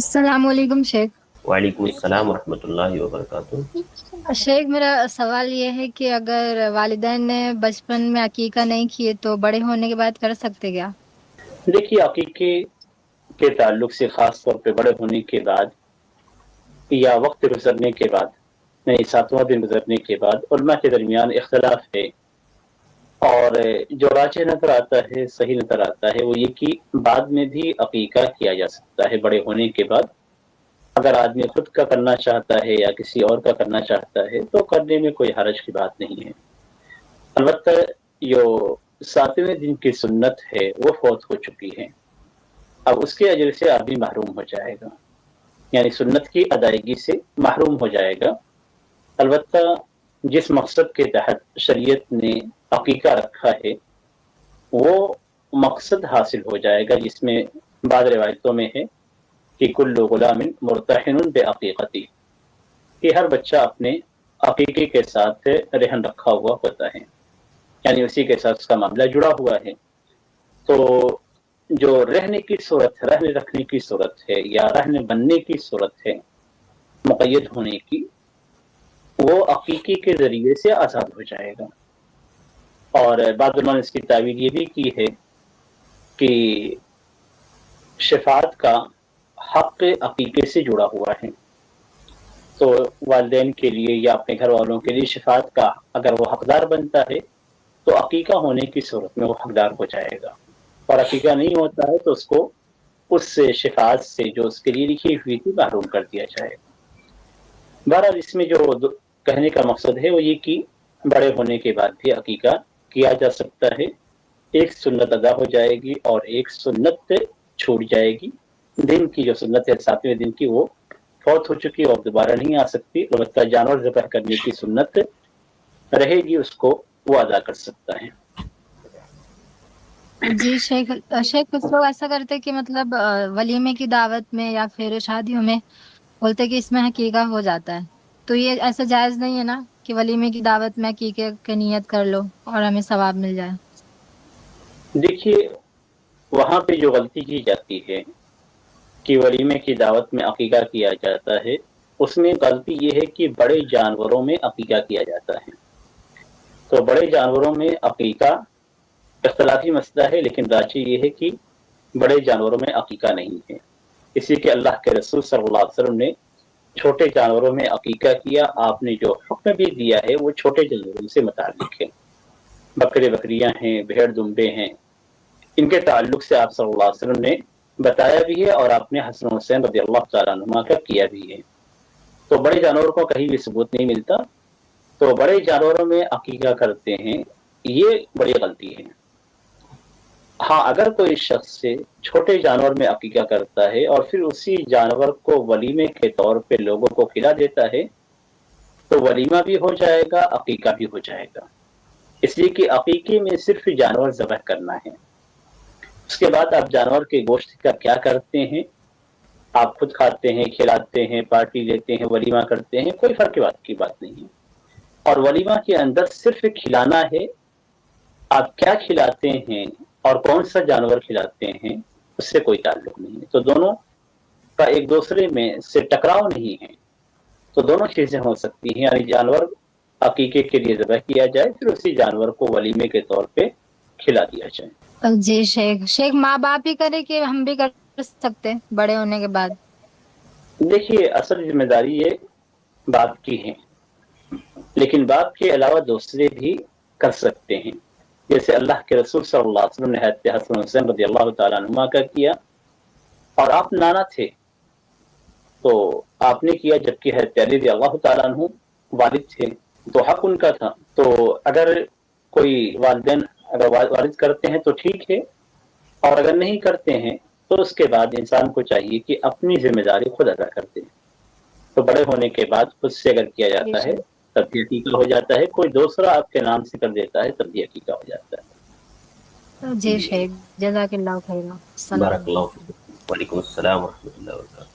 السلام علیکم شیخ۔ وعلیکم السلام ورحمۃ اللہ وبرکاتہ۔ شیخ میرا سوال یہ ہے کہ اگر والدین نے بچپن میں عقیقہ نہیں کیے تو بڑے ہونے کے بعد کر سکتے کیا؟ دیکھیے، عقیقے کے تعلق سے خاص طور پہ بڑے ہونے کے بعد یا وقت گزرنے کے بعد، نہیں 7واں دن گزرنے کے بعد علماء کے درمیان اختلاف ہے، اور جو راجح نظر آتا ہے، صحیح نظر آتا ہے، وہ یہ کہ بعد میں بھی عقیقہ کیا جا سکتا ہے بڑے ہونے کے بعد۔ اگر آدمی خود کا کرنا چاہتا ہے یا کسی اور کا کرنا چاہتا ہے تو کرنے میں کوئی حرج کی بات نہیں ہے۔ البتہ جو 7ویں دن کی سنت ہے وہ فوت ہو چکی ہے، اب اس کے اجر سے آدمی محروم ہو جائے گا، یعنی سنت کی ادائیگی سے محروم ہو جائے گا۔ البتہ جس مقصد کے تحت شریعت نے عقیقہ رکھا ہے وہ مقصد حاصل ہو جائے گا، جس میں بعض روایتوں میں ہے کہ کل غلام مرتحن بعقیقتی، کہ ہر بچہ اپنے عقیقے کے ساتھ رہن رکھا ہوا ہوتا ہے، یعنی اسی کے ساتھ اس کا معاملہ جڑا ہوا ہے۔ تو جو رہنے کی صورت ہے، رہنے رکھنے کی صورت ہے یا رہنے بننے کی صورت ہے مقید ہونے کی، وہ عقیقے کے ذریعے سے آزاد ہو جائے گا۔ اور بعض علماء نے اس کی تعبیر یہ بھی کی ہے کہ شفاعت کا حق عقیقے سے جڑا ہوا ہے، تو والدین کے لیے یا اپنے گھر والوں کے لیے شفاعت کا اگر وہ حقدار بنتا ہے تو عقیقہ ہونے کی صورت میں وہ حقدار ہو جائے گا، اور عقیقہ نہیں ہوتا ہے تو اس کو اس شفاعت سے جو اس کے لیے لکھی ہوئی تھی محروم کر دیا جائے گا۔ بہرحال اس میں جو کہنے کا مقصد ہے وہ یہ کہ بڑے ہونے کے بعد بھی عقیقہ کیا جا سکتا ہے، ایک سنت ادا ہو جائے گی اور ایک سنت چھوٹ جائے گی۔ دن کی جو سنت ہے 7ویں دن کی وہ فوت ہو چکی اور دوبارہ نہیں آ سکتی، البتہ جانور ذبح کرنے کی سنت رہے گی، اس کو وہ ادا کر سکتا ہے۔ جی شیخ، کچھ لوگ ایسا کرتے کہ مطلب ولیمے کی دعوت میں یا پھر شادیوں میں بولتے کہ اس میں عقیقہ ہو جاتا ہے، تو یہ ایسا جائز نہیں ہے نا کہ ولیمے کی دعوت میں عقیقے کی نیت کر لو اور ہمیں ثواب مل جائے؟ دیکھیے، وہاں پہ جو غلطی کی جاتی ہے کہ ولیمے کی دعوت میں عقیقہ کیا جاتا ہے، اس میں غلطی یہ ہے کہ بڑے جانوروں میں عقیقہ کیا جاتا ہے۔ تو بڑے جانوروں میں عقیقہ اختلافی مسئلہ ہے، لیکن راجح یہ ہے کہ بڑے جانوروں میں عقیقہ نہیں ہے، اسی کہ اللہ کے رسول صلی اللہ علیہ وسلم نے چھوٹے جانوروں میں عقیقہ کیا۔ آپ نے جو حکم بھی دیا ہے وہ چھوٹے جانوروں سے متعلق ہے، بکرے بکریاں ہیں، بھیڑ دمبے ہیں، ان کے تعلق سے آپ صلی اللہ علیہ وسلم نے بتایا بھی ہے، اور آپ نے حسن حسین رضی اللہ تعالیٰ عنہما کا کیا بھی ہے۔ تو بڑے جانوروں کو کہیں بھی ثبوت نہیں ملتا، تو بڑے جانوروں میں عقیقہ کرتے ہیں، یہ بڑی غلطی ہے۔ ہاں، اگر کوئی شخص سے چھوٹے جانور میں عقیقہ کرتا ہے اور پھر اسی جانور کو ولیمے کے طور پہ لوگوں کو کھلا دیتا ہے تو ولیمہ بھی ہو جائے گا، عقیقہ بھی ہو جائے گا، اس لیے کہ عقیقے میں صرف جانور ذبح کرنا ہے۔ اس کے بعد آپ جانور کے گوشت کا کیا کرتے ہیں، آپ خود کھاتے ہیں، کھلاتے ہیں، پارٹی لیتے ہیں، ولیمہ کرتے ہیں، کوئی فرق کی بات نہیں ہے۔ اور ولیمہ کے اندر صرف کھلانا ہے، آپ کیا کھلاتے ہیں اور کون سا جانور کھلاتے ہیں اس سے کوئی تعلق نہیں ہے۔ تو دونوں کا ایک دوسرے میں سے ٹکراؤ نہیں ہے، تو دونوں چیزیں ہو سکتی ہیں، یعنی جانور عقیقے کے لیے ذبح کیا جائے، پھر اسی جانور کو ولیمے کے طور پہ کھلا دیا جائے۔ جی شیخ ماں باپ ہی کرے کہ ہم بھی کر سکتے بڑے ہونے کے بعد؟ دیکھیے، اصل ذمہ داری یہ باپ کی ہے، لیکن باپ کے علاوہ دوسرے بھی کر سکتے ہیں، جیسے اللہ کے رسول صلی اللہ علیہ وسلم نے حضرت حسن حسین رضی اللہ تعالیٰ عنہما کا کیا، اور آپ نانا تھے تو آپ نے کیا، جبکہ حضرت علی رضی اللہ تعالیٰ عنہ والد تھے تو حق ان کا تھا۔ تو اگر کوئی والدین اگر والد کرتے ہیں تو ٹھیک ہے، اور اگر نہیں کرتے ہیں تو اس کے بعد انسان کو چاہیے کہ اپنی ذمہ داری خود ادا کرتے ہیں۔ تو بڑے ہونے کے بعد خود سے اگر کیا جی جاتا ہے شیخ، تب بھی عقیقہ ہو جاتا ہے، کوئی دوسرا آپ کے نام سے کر دیتا ہے تب بھی عقیقہ ہو جاتا ہے۔ جی شیخ، جزاک اللہ خیر، السلام بارک علیکم۔ اللہ فیکم۔ وعلیکم السلام ورحمۃ اللہ وبرکاتہ۔